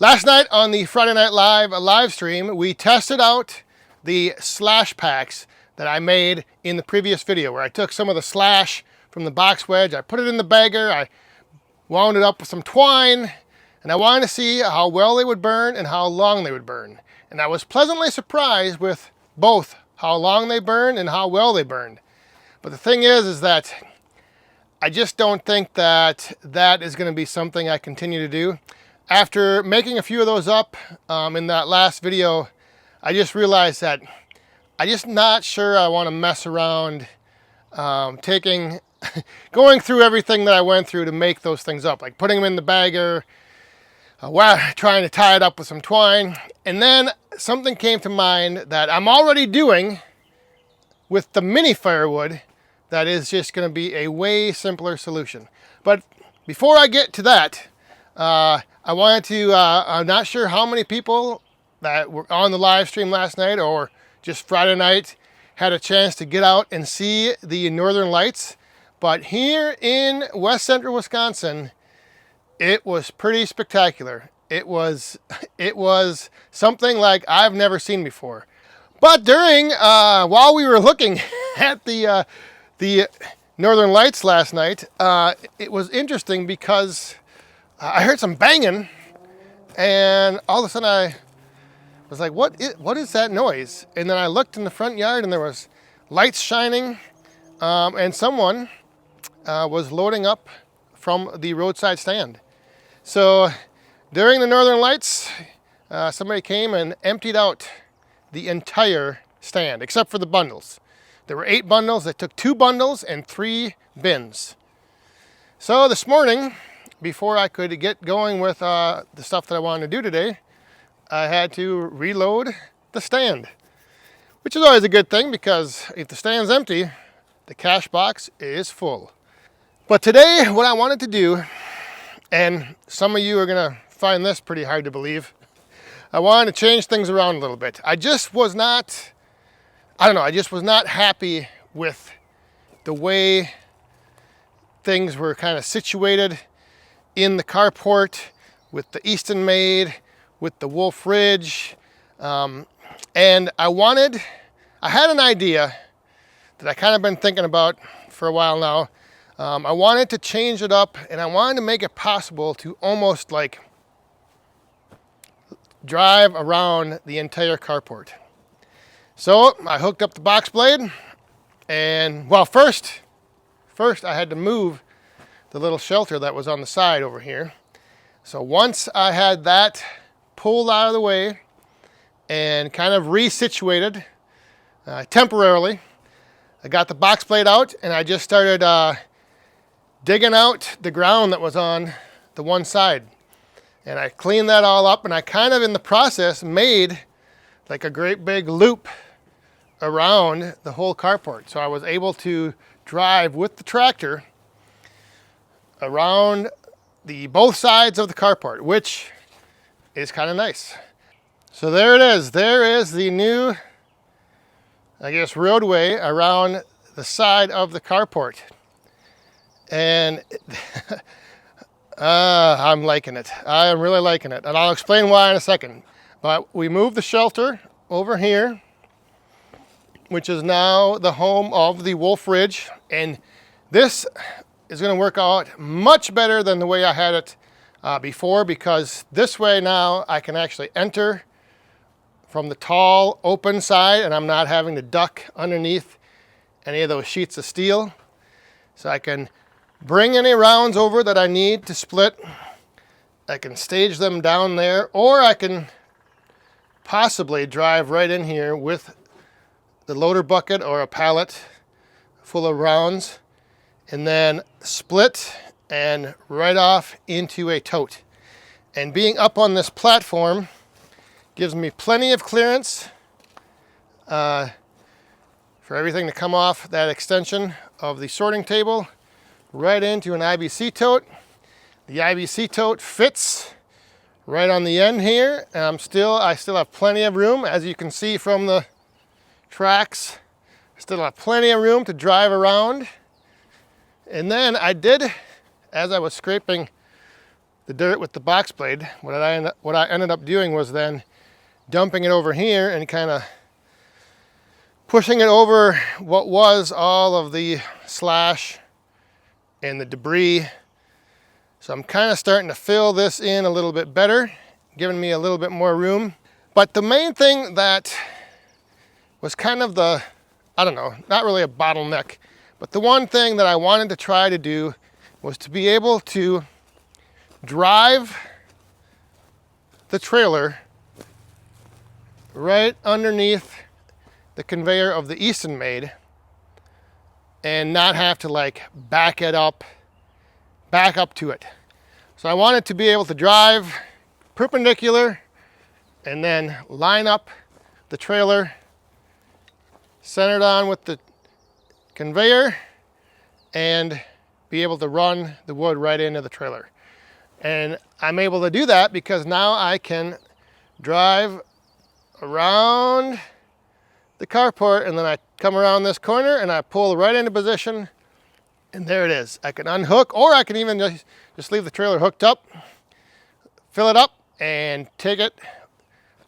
Last night on the Friday Night live stream, we tested out the slash packs that I made in the previous video, where I took some of the slash from the box wedge, I put it in the bagger, I wound it up with some twine, and I wanted to see how well they would burn and how long they would burn. And I was pleasantly surprised with both how long they burned and how well they burned. But the thing is that I just don't think that that is going to be something I continue to do. After making a few of those up in that last video, I just realized that I'm just not sure I want to mess around going through everything that I went through to make those things up, like putting them in the bagger, trying to tie it up with some twine. And then something came to mind that I'm already doing with the mini firewood that is just going to be a way simpler solution. But before I get to that, I wanted to, I'm not sure how many people that were on the live stream last night or just Friday night had a chance to get out and see the Northern Lights. But here in West Central Wisconsin, it was pretty spectacular. It was something like I've never seen before. But while we were looking at the Northern Lights last night, it was interesting because I heard some banging, and all of a sudden I was like, what is that noise? And then I looked in the front yard and there was lights shining, and someone was loading up from the roadside stand. So during the Northern Lights, somebody came and emptied out the entire stand, except for the bundles. There were 8 bundles. They took 2 bundles and 3 bins. So this morning, before I could get going with the stuff that I wanted to do today, I had to reload the stand, which is always a good thing because if the stand's empty, the cash box is full. But today, what I wanted to do, and some of you are going to find this pretty hard to believe, I wanted to change things around a little bit. I just was not happy with the way things were kind of situated in the carport with the Easton Made, with the Wolf Ridge, and I had an idea that I kind of been thinking about for a while now. I wanted to change it up, and I wanted to make it possible to almost like drive around the entire carport. So I hooked up the box blade, and well, first I had to move the little shelter that was on the side over here. So once I had that pulled out of the way and kind of resituated temporarily, I got the box blade out and I just started digging out the ground that was on the one side. And I cleaned that all up, and I kind of in the process made like a great big loop around the whole carport. So I was able to drive with the tractor around both sides of the carport, which is kind of nice. So there it is. There is the new, I guess, roadway around the side of the carport. And I'm liking it. I am really liking it. And I'll explain why in a second. But we moved the shelter over here, which is now the home of the Wolf Ridge. And this is going to work out much better than the way I had it before, because this way now I can actually enter from the tall open side and I'm not having to duck underneath any of those sheets of steel. So I can bring any rounds over that I need to split. I can stage them down there, or I can possibly drive right in here with the loader bucket or a pallet full of rounds, and then split and right off into a tote. And being up on this platform gives me plenty of clearance for everything to come off that extension of the sorting table right into an IBC tote. The IBC tote fits right on the end here, and I still have plenty of room, as you can see from the tracks. Still have plenty of room to drive around. And then I did, as I was scraping the dirt with the box blade, what I ended up doing was then dumping it over here and kind of pushing it over what was all of the slash and the debris. So I'm kind of starting to fill this in a little bit better, giving me a little bit more room. But the main thing that was kind of the, I don't know, not really a bottleneck, but the one thing that I wanted to try to do was to be able to drive the trailer right underneath the conveyor of the Easton made and not have to like back up to it. So I wanted to be able to drive perpendicular and then line up the trailer centered on with the conveyor and be able to run the wood right into the trailer. And I'm able to do that because now I can drive around the carport and then I come around this corner and I pull right into position and there it is. I can unhook, or I can even just leave the trailer hooked up, fill it up and take it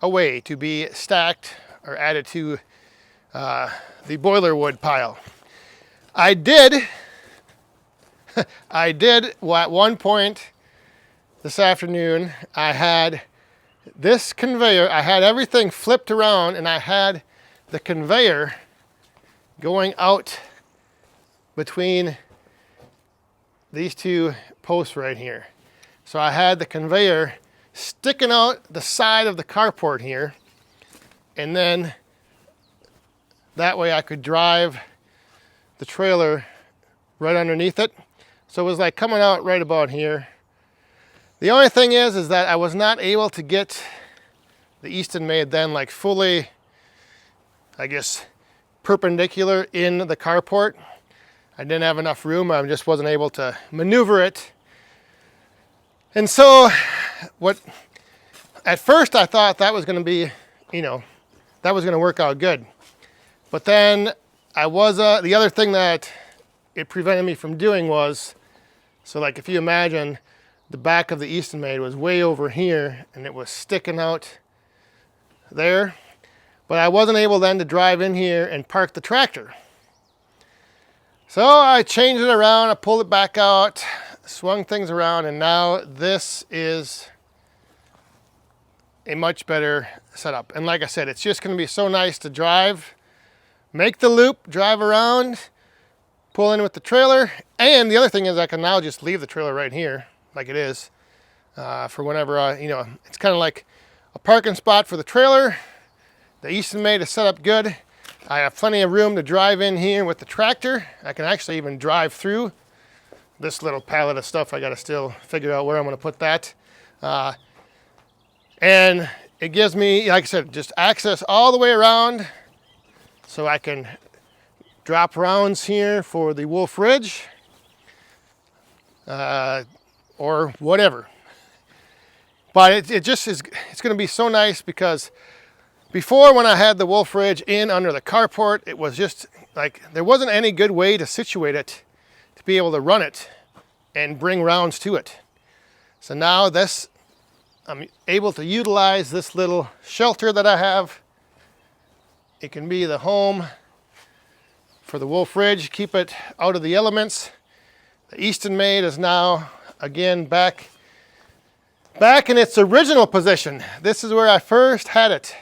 away to be stacked or added to the boiler wood pile. I did at one point this afternoon, I had this conveyor, I had everything flipped around and I had the conveyor going out between these two posts right here. So I had the conveyor sticking out the side of the carport here, and then that way I could drive the trailer right underneath it. So it was like coming out right about here. The only thing is that I was not able to get the Easton made then like fully, I guess, perpendicular in the carport. I didn't have enough room. I just wasn't able to maneuver it. And so at first I thought that was going to be, that was going to work out good. But then the other thing that it prevented me from doing was, so like if you imagine the back of the Easton made was way over here and it was sticking out there, but I wasn't able then to drive in here and park the tractor. So I changed it around, I pulled it back out, swung things around, and now this is a much better setup. And like I said, it's just going to be so nice to drive, make the loop, drive around, pull in with the trailer. And the other thing is I can now just leave the trailer right here like it is for whenever it's kind of like a parking spot for the trailer. The Easton made is set up good. I have plenty of room to drive in here with the tractor. I can actually even drive through this little pallet of stuff. I got to still figure out where I'm going to put that. And it gives me, like I said, just access all the way around so I can drop rounds here for the Wolf Ridge or whatever. But it just is, it's going to be so nice because before, when I had the Wolf Ridge in under the carport, it was just like there wasn't any good way to situate it to be able to run it and bring rounds to it. So now I'm able to utilize this little shelter that I have. It can be the home for the Wolf Ridge, keep it out of the elements. The Easton made is now again back in its original position. This is where I first had it.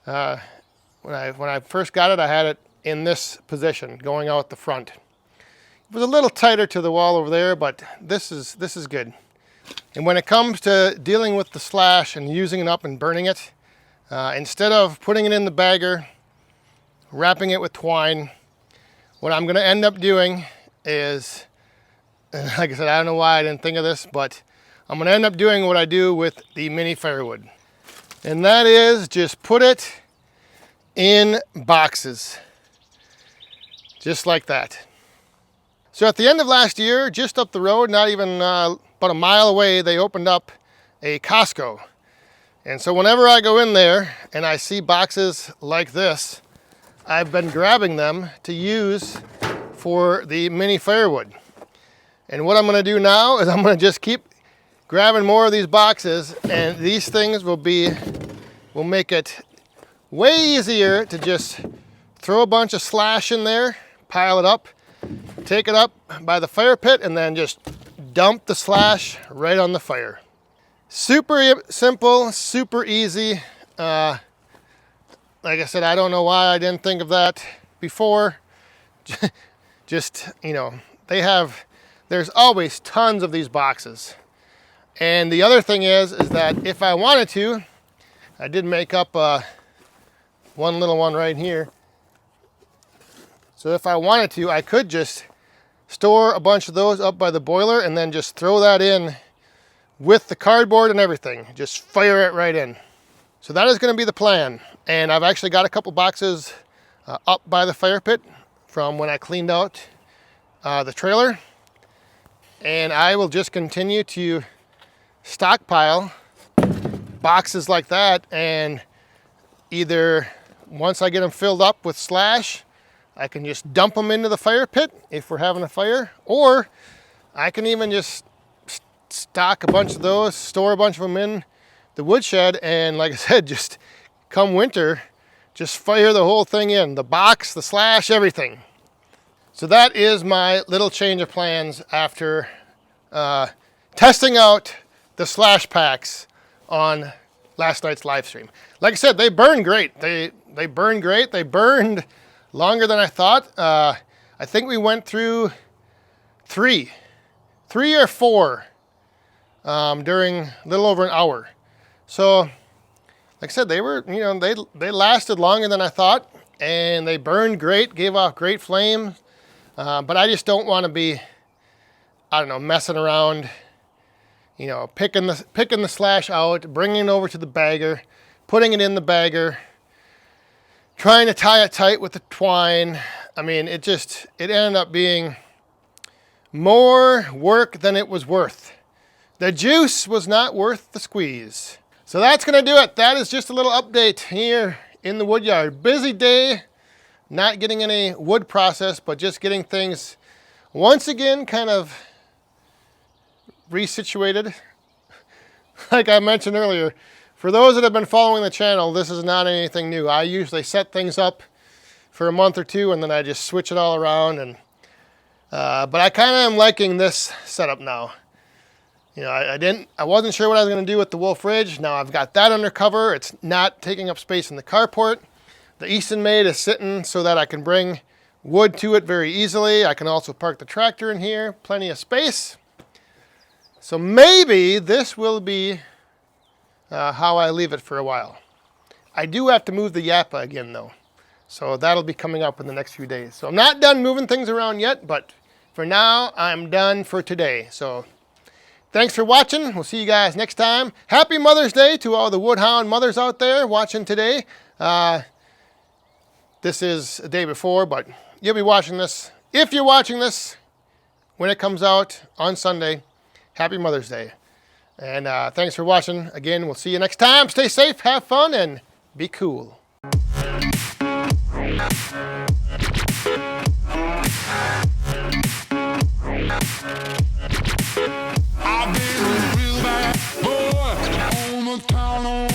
When I first got it, I had it in this position, going out the front. It was a little tighter to the wall over there, but this is good. And when it comes to dealing with the slash and using it up and burning it, instead of putting it in the bagger, wrapping it with twine, what I'm going to end up doing is, like I said, I don't know why I didn't think of this, but I'm going to end up doing what I do with the mini firewood. And that is just put it in boxes, just like that. So at the end of last year, just up the road, not even about a mile away, they opened up a Costco. And so whenever I go in there and I see boxes like this, I've been grabbing them to use for the mini firewood. And what I'm going to do now is I'm going to just keep grabbing more of these boxes, and these things will make it way easier to just throw a bunch of slash in there, pile it up, take it up by the fire pit, and then just dump the slash right on the fire. Super simple, super easy. Like I said, I don't know why I didn't think of that before. Just, you know, there's always tons of these boxes. And the other thing is that if I wanted to, I did make up one little one right here. So if I wanted to, I could just store a bunch of those up by the boiler and then just throw that in with the cardboard and everything. Just fire it right in. So that is going to be the plan. And I've actually got a couple boxes up by the fire pit from when I cleaned out the trailer. And I will just continue to stockpile boxes like that, and either once I get them filled up with slash, I can just dump them into the fire pit if we're having a fire, or I can even just stock a bunch of those, store a bunch of them in the woodshed, and like I said, just come winter, just fire the whole thing in, the box, the slash, everything. So that is my little change of plans after testing out the slash packs on last night's live stream. Like I said, they burn great. They burn great. They burned longer than I thought. I think we went through three or four during a little over an hour. So, like I said, they were, you know, they lasted longer than I thought, and they burned great, gave off great flame. But I just don't want to be, I don't know, messing around, you know, picking the slash out, bringing it over to the bagger, putting it in the bagger, trying to tie it tight with the twine. I mean, it ended up being more work than it was worth. The juice was not worth the squeeze. So that's going to do it. That is just a little update here in the woodyard. Busy day, not getting any wood processed, but just getting things once again kind of resituated. Like I mentioned earlier, for those that have been following the channel, this is not anything new. I usually set things up for a month or two, and then I just switch it all around. And but I kind of am liking this setup now. You know, I wasn't sure what I was going to do with the Wolf Ridge. Now I've got that under cover. It's not taking up space in the carport. The Easton Made is sitting so that I can bring wood to it very easily. I can also park the tractor in here, plenty of space. So maybe this will be how I leave it for a while. I do have to move the Yappa again though. So that'll be coming up in the next few days. So I'm not done moving things around yet, but for now I'm done for today. So thanks for watching. We'll see you guys next time. Happy Mother's Day to all the Woodhound mothers out there watching today. This is a day before, but you'll be watching this. If you're watching this when it comes out on Sunday, happy Mother's Day. And thanks for watching. Again, we'll see you next time. Stay safe, have fun, and be cool. I've been a real bad boy on the town.